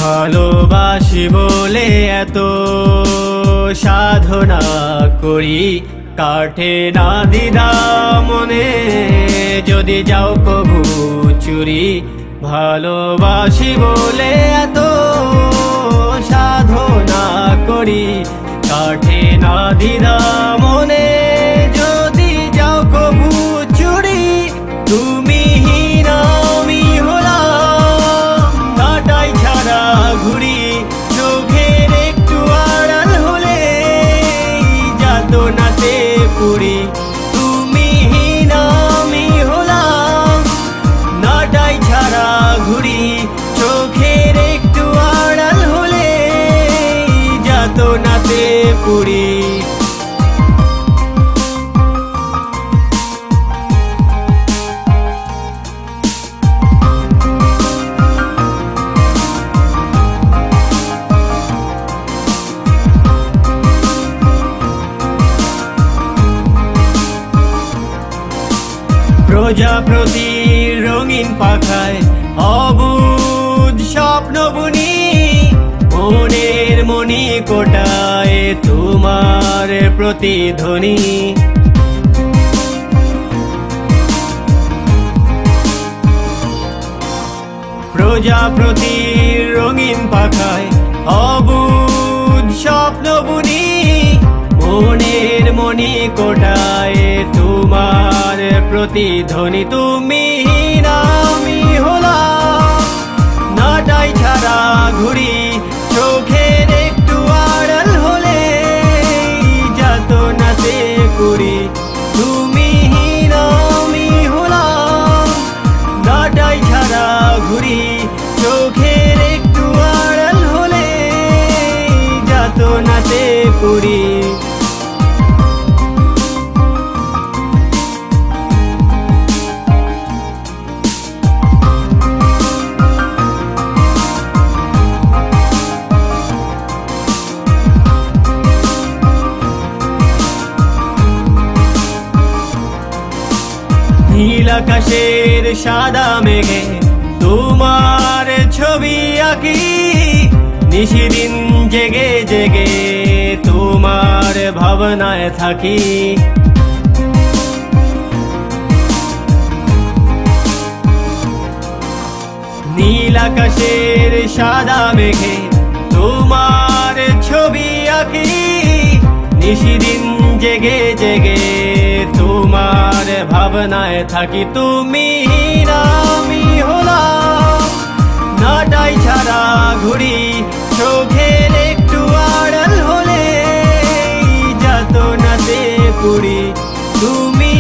ভালোবাসি বলে এত সাধনা করি, কাটে না দ্বিধা মনে যদি যাও কবু চুরি। ভালোবাসি বলে এত সাধনা করি, কাটে না দ্বিধা মনে যদি যাও কবু চুরি। তুমি হীনা আমি হলাম, কাটাই ছাড়া ঘুরি, চোখের একটু আড়াল হলে যাতনাতে পুরি। তুমি হীনা আমি হলাম, নাটাই ছাড়া ঘুরি, চোখের একটু আড়াল হলে যাতনাতে পুরি। প্রজাপতির রঙিন পাখায় অবুঝ স্বপ্ন বুনি, মনের মনি কোটায় তোমার প্রতিধ্বনি। প্রজাপতির রঙিন পাখায় অবুঝ স্বপ্ন বুনি, মনের মনি কোটায় তোমার প্রতিধ্বনি। তুমি হীনা আমি হলাম, নাটাই ছাড়া ঘুরি, চোখের একটু আড়াল হলে যাতনাতে পুরি। তুমি হীনা আমি হলাম, নাটাই ছাড়া ঘুরি, চোখের একটু আড়াল হলে যাতনাতে পুরি। নীল আকাশের সাদা মেঘে তোমার ছবি আঁকি, নিশিদিন জেগে জেগে তোমার ভাবনায় থাকি। নীল আকাশের সাদা মেঘে তোমার ছবি আঁকি, নিশিদিন জেগে জেগে তোমার ভাবনায় থাকি। তুমি হীনা আমি হলাম, নাটাই ছাড়া ঘুরি, চোখের একটু আড়াল হলে যাতনাতে পুরি। তুমি